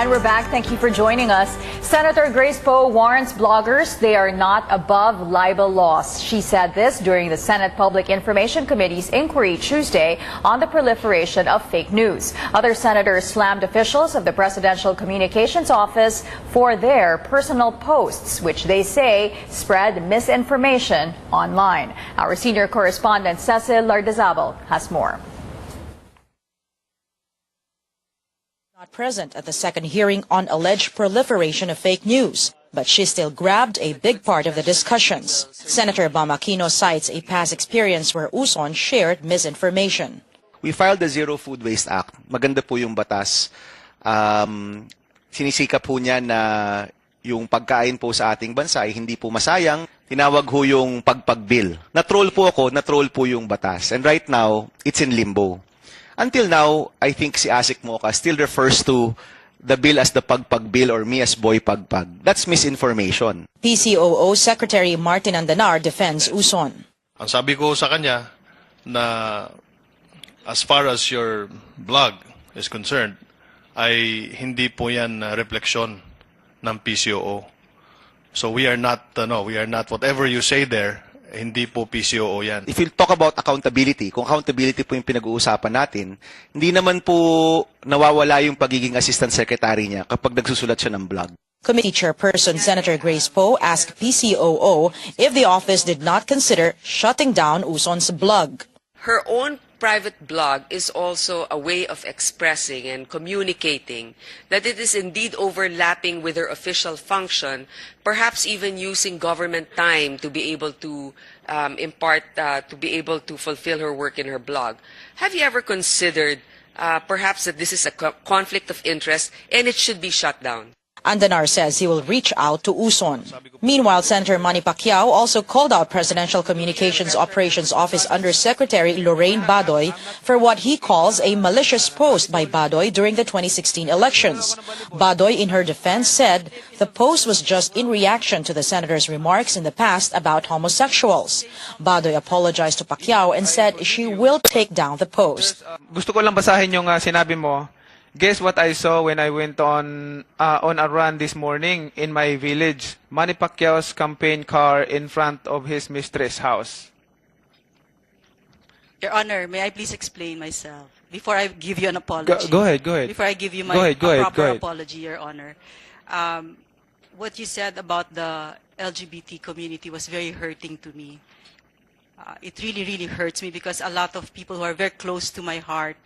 And we're back. Thank you for joining us. Senator Grace Poe warns bloggers they are not above libel laws. She said this during the Senate Public Information Committee's inquiry Tuesday on the proliferation of fake news. Other senators slammed officials of the Presidential Communications Office for their personal posts, which they say spread misinformation online. Our senior correspondent Cecil Lardizabal has more. Not present at the second hearing on alleged proliferation of fake news, but she still grabbed a big part of the discussions. Senator Bam Aquino cites a past experience where Uson shared misinformation. We filed the Zero Food Waste Act. Maganda po yung batas. Sinisikap po niya na yung pagkain po sa ating bansa ay hindi po masayang. Tinawag ho yung pagpag-bill. Na-troll po ako, na-troll po yung batas. And right now, it's in limbo. Until now, I think si Asik Mocha still refers to the bill as the pagpag-bill or me as boy pagpag. That's misinformation. PCOO Secretary Martin Andanar defends Uson. Ang sabi ko sa kanya na as far as your blog is concerned, ay hindi po yan refleksyon ng PCOO. So we are not whatever you say there, hindi po PCOO yan. If you talk about accountability, kung accountability po yung pinag-uusapan natin, hindi naman po nawawala yung pagiging assistant secretary niya kapag nagsusulat siya ng blog. Committee Chairperson Senator Grace Poe asked PCOO if the office did not consider shutting down Uson's blog. Her own private blog is also a way of expressing and communicating that it is indeed overlapping with her official function, perhaps even using government time to be able to to be able to fulfill her work in her blog. Have you ever considered perhaps that this is a conflict of interest and it should be shut down? Andanar says he will reach out to Uson. Meanwhile, Senator Manny Pacquiao also called out Presidential Communications Operations Office Undersecretary Lorraine Badoy for what he calls a malicious post by Badoy during the 2016 elections. Badoy, in her defense, said the post was just in reaction to the senator's remarks in the past about homosexuals. Badoy apologized to Pacquiao and said she will take down the post. Gusto ko lang basahin yung sinabi mo. Guess what I saw when I went on a run this morning in my village? Manny Pacquiao's campaign car in front of his mistress' house. Your Honor, may I please explain myself before I give you an apology? Go ahead. Before I give you my proper apology, Your Honor. What you said about the LGBT community was very hurting to me. It really, really hurts me because a lot of people who are very close to my heart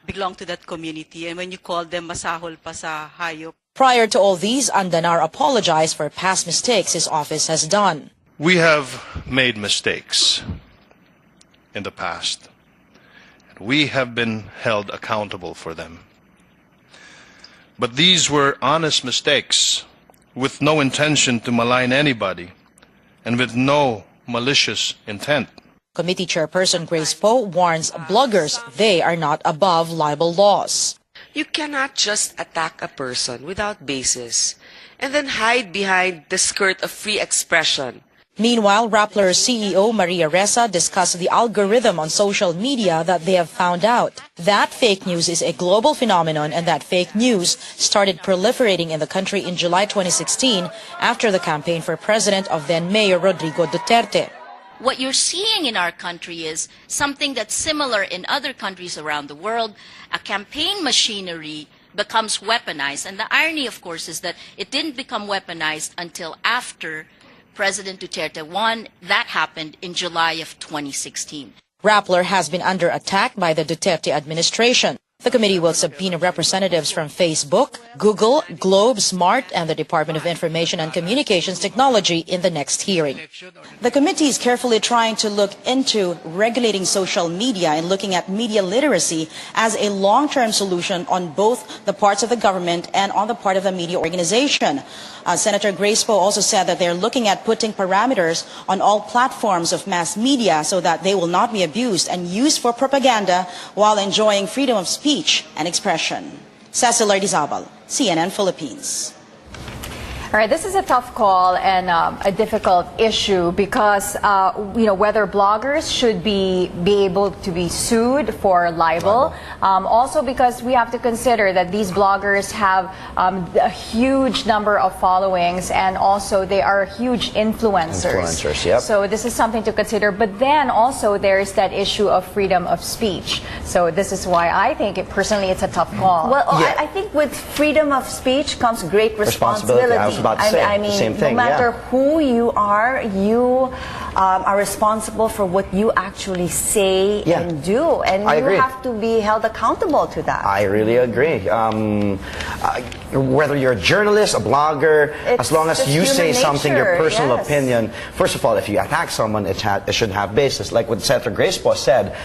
belong to that community, and when you call them masahol pa sa hayop. Prior to all these, Andanar apologized for past mistakes his office has done. We have made mistakes in the past. We have been held accountable for them. But these were honest mistakes with no intention to malign anybody and with no malicious intent. Committee Chairperson Grace Poe warns bloggers they are not above libel laws. You cannot just attack a person without basis and then hide behind the skirt of free expression. Meanwhile, Rappler's CEO Maria Ressa discussed the algorithm on social media that they have found out. That fake news is a global phenomenon and that fake news started proliferating in the country in July 2016 after the campaign for president of then-Mayor Rodrigo Duterte. What you're seeing in our country is something that's similar in other countries around the world. A campaign machinery becomes weaponized. And the irony, of course, is that it didn't become weaponized until after President Duterte won. That happened in July of 2016. Rappler has been under attack by the Duterte administration. The committee will subpoena representatives from Facebook, Google, Globe, Smart, and the Department of Information and Communications Technology in the next hearing. The committee is carefully trying to look into regulating social media and looking at media literacy as a long-term solution on both the parts of the government and on the part of the media organization. Senator Grace Poe also said that they're looking at putting parameters on all platforms of mass media so that they will not be abused and used for propaganda while enjoying freedom of speech and expression. Cecil Lardizabal, CNN Philippines. All right, this is a tough call and a difficult issue because whether bloggers should be able to be sued for libel. Also because we have to consider that these bloggers have a huge number of followings and also they are huge influencers. Yep. So this is something to consider. But then also there is that issue of freedom of speech. So this is why I think personally it's a tough call. Well, I think with freedom of speech comes great responsibility. I was about to say I mean, the same thing. No matter who you are responsible for what you actually say and do, and you have to be held accountable to that. I really agree. Whether you're a journalist, a blogger, as long as you say something, your personal opinion. First of all, if you attack someone, it should have basis. Like what Senator Grace Poe said,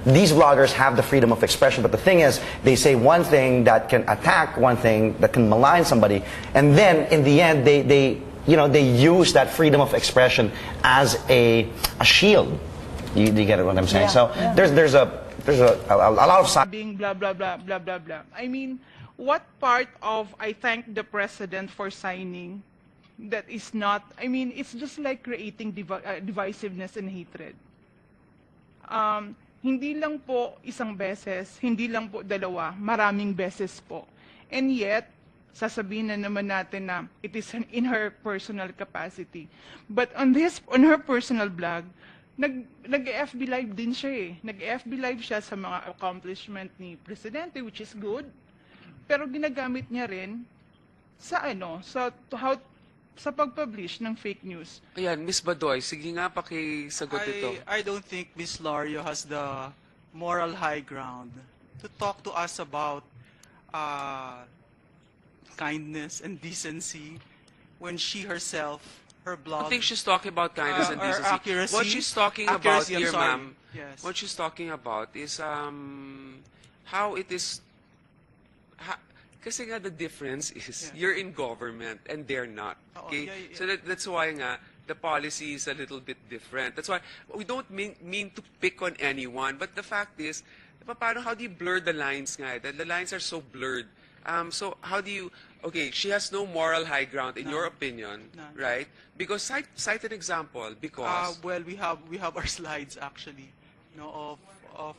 these bloggers have the freedom of expression, but the thing is, they say one thing that can attack, one thing that can malign somebody, and then in the end, they use that freedom of expression as a shield. You get what I'm saying? So there's a lot of being blah blah blah blah blah blah. I mean, what part of I thank the president for signing that is not? I mean, it's just like creating divisiveness and hatred. Hindi lang po isang beses, hindi lang po dalawa, maraming beses po. And yet, sasabihin na naman natin na it is in her personal capacity. But on her personal blog, nag-FB live din siya eh. Nag-FB live siya sa mga accomplishment ni Presidente, which is good. Pero ginagamit niya rin sa sa pag-publish ng fake news. Ayan, Miss Badoy, sige nga pakisagot ito. I don't think Miss Lario has the moral high ground to talk to us about kindness and decency when she herself, her blog... I think she's talking about kindness and decency. Accuracy, what she's talking about here, ma'am, yes. what she's talking about is how it is... Kasi nga the difference is you're in government and they're not. Okay? So that's why nga the policy is a little bit different. That's why we don't mean to pick on anyone, but the fact is, how do you blur the lines nga? The lines are so blurred. So how do you... Okay, she has no moral high ground in your opinion, right? Because cite an example. Because well, we have our slides actually, of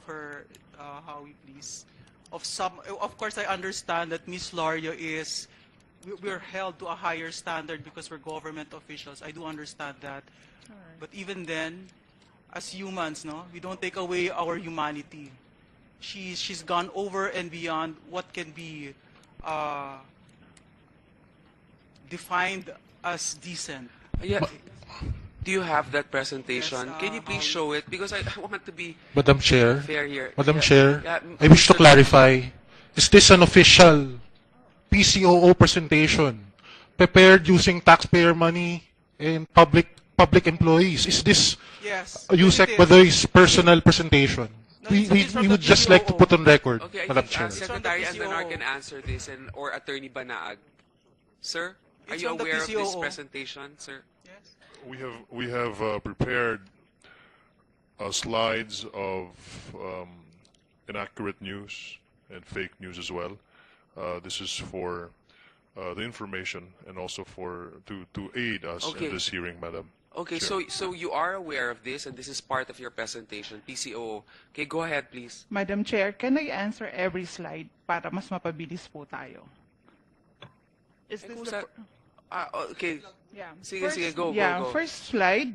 her how we please. Of course, I understand that Miss Lario we're held to a higher standard because we're government officials. I do understand that. But even then, as humans, we don't take away our humanity. She's gone over and beyond what can be defined as decent. Yeah. Do you have that presentation? Can you please show it? Because I want to be Madam Chair, fair here. Madam Chair, I wish to clarify, is this an official PCOO presentation prepared using taxpayer money and public employees? Is this Yusek Badoy's personal presentation? We would just like to put on record, okay, Madam Chair. Secretary Andanar can answer this, or Attorney Banaag. Sir, are you aware of this presentation, sir? We have prepared slides of inaccurate news and fake news as well. This is for the information and also to aid us in this hearing, Madam. Okay, Chair. so you are aware of this, and this is part of your presentation, PCO. Okay, go ahead, please. Madam Chair, can I answer every slide para mas mapabilis po tayo? Is this okay. Yeah. Sige, go. First slide.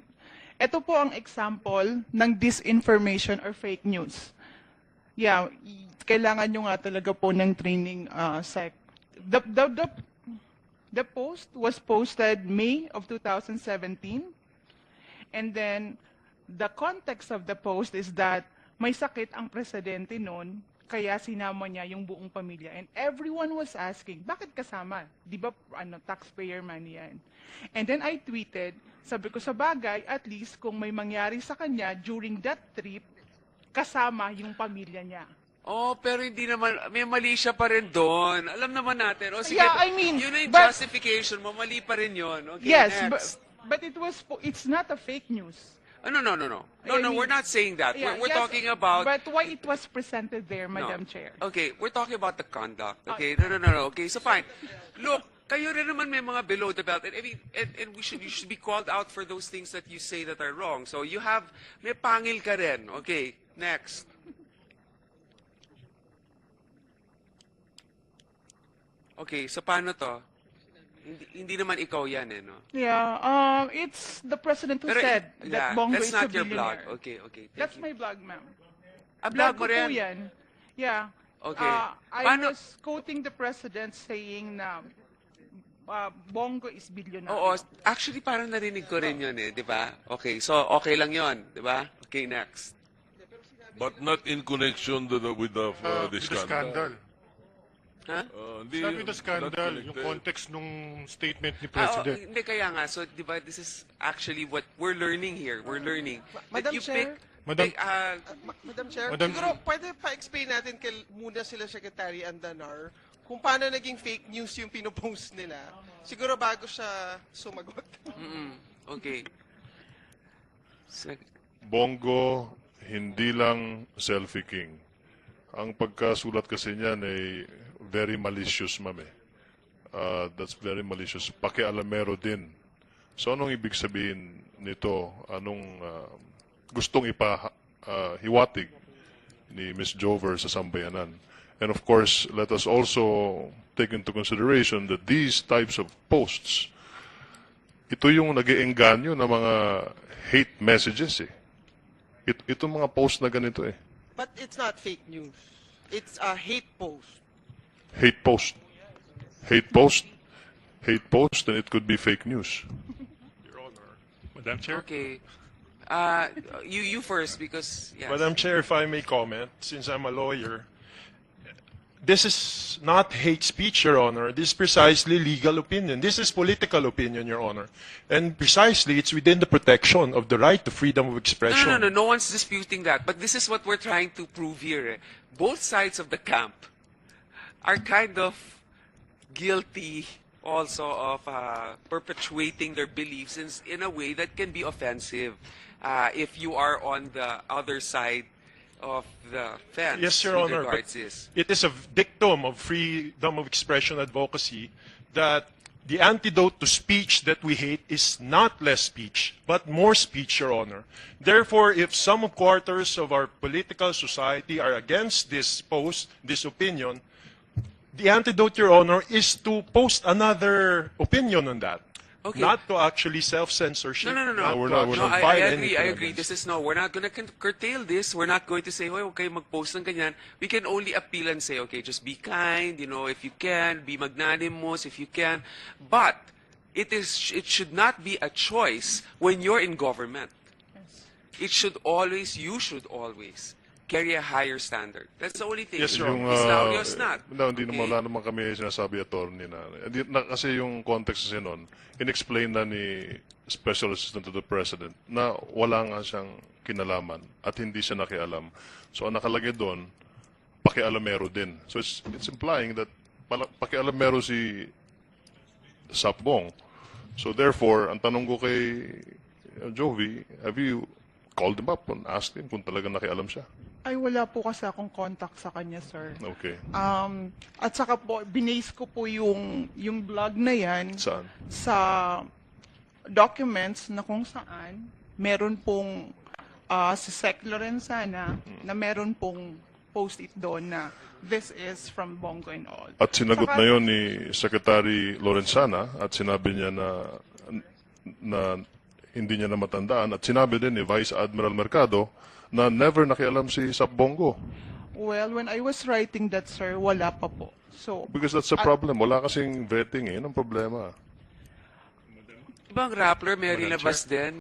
Ito po ang example ng disinformation or fake news. Yeah, kailangan nyo nga talaga po ng training sec. The post was posted May of 2017. And then, the context of the post is that may sakit ang presidente noon, kaya sinama niya yung buong pamilya. And everyone was asking, bakit kasama? Di ba taxpayer money yan? And then I tweeted, sabi ko sa bagay, at least kung may mangyari sa kanya during that trip, kasama yung pamilya niya. Oh, pero hindi naman, may mali siya pa rin doon. Alam naman natin. O sige, I mean, yun na yung justification mo, mali pa rin yun. Okay, yes, next. but it's not a fake news. No, we're not saying that. Yeah, we're talking about... But why it was presented there, Madam Chair? Okay, we're talking about the conduct. Okay, no. Okay, so fine. Look, kayo rin naman may mga below the belt. And, I mean, and you should be called out for those things that you say that are wrong. So you have, may pangil ka rin. Okay, next. Okay, so paano to? Hindi naman ikaw yan no? Yeah, it's the president who said that Bongo is a billionaire. That's not your blog. Okay. That's my blog, ma'am. A blog mo ko po rin? yan. Yeah. Okay. I was quoting the president saying na Bongo is billionaire. Oo, actually parang narinig ko rin yun di ba? Okay, so okay lang yun, di ba? Okay, next. But not in connection with the scandal. Huh? It's not with the scandal, yung context nung statement ni President. Hindi, kaya nga. So, di ba, this is actually what we're learning here. We're learning. Madam Chair? Madam Chair, siguro pwede pa-explain natin muna sila Secretary Andanar kung paano naging fake news yung pinopost nila. Siguro bago siya sumagot. Okay. Bongo, hindi lang selfie king. Ang pagkasulat kasi niyan ay very malicious, ma'am. That's very malicious. Pakialamero din. So, anong ibig sabihin nito? Anong gustong hiwatig ni Ms. Jover sa sambayanan? And of course, let us also take into consideration that these types of posts, ito yung nag-iengganyo ng mga hate messages Itong mga post na ganito But it's not fake news. It's a hate post. Hate post. Hate post. Hate post, and it could be fake news. Your Honor. Madam Chair? Okay. You first, because, yes. Madam Chair, if I may comment, since I'm a lawyer, this is not hate speech, Your Honor. This is precisely legal opinion. This is political opinion, Your Honor. And precisely, it's within the protection of the right to freedom of expression. No one's disputing that. But this is what we're trying to prove here. Both sides of the camp are kind of guilty also of perpetuating their beliefs in a way that can be offensive if you are on the other side of the fence. Yes, Your Honor, but it is a dictum of freedom of expression advocacy that the antidote to speech that we hate is not less speech, but more speech, Your Honor. Therefore, if some quarters of our political society are against this post, this opinion, the antidote, Your Honor, is to post another opinion on that. Okay. Not to actually self-censorship. No, I agree. This is we're not going to curtail this. We're not going to say, okay, mag-post ng ganyan. We can only appeal and say, okay, just be kind, if you can, be magnanimous if you can. But it should not be a choice when you're in government. You should always carry a higher standard. That's the only thing. Yes, sir. It's not. Hindi wala naman kami sinasabi, attorney, kasi yung context kasi nun, in-explain na ni Special Assistant to the President na wala nga siyang kinalaman at hindi siya nakialam. So, ang nakalagay doon, pakialamero din. So, it's implying that pakialamero si Sapbong. So, therefore, ang tanong ko kay Jovi, have you called him up and asked him kung talagang nakialam siya? Ay, wala po kasi akong contact sa kanya, sir. Okay. At saka po, binase ko po yung blog na yan. Saan? Sa documents na kung saan meron pong si Sec Lorenzana na meron pong post-it doon na this is from Bongo and all. At sinagot na yon ni Secretary Lorenzana at sinabi niya na hindi niya na matandaan at sinabi din ni Vice Admiral Mercado na never nakialam si Sapbongo. Well, when I was writing that, sir, wala pa po. So, because that's a problem. Wala kasing vetting Yan ang problema. Ibang Rappler may rilabas din.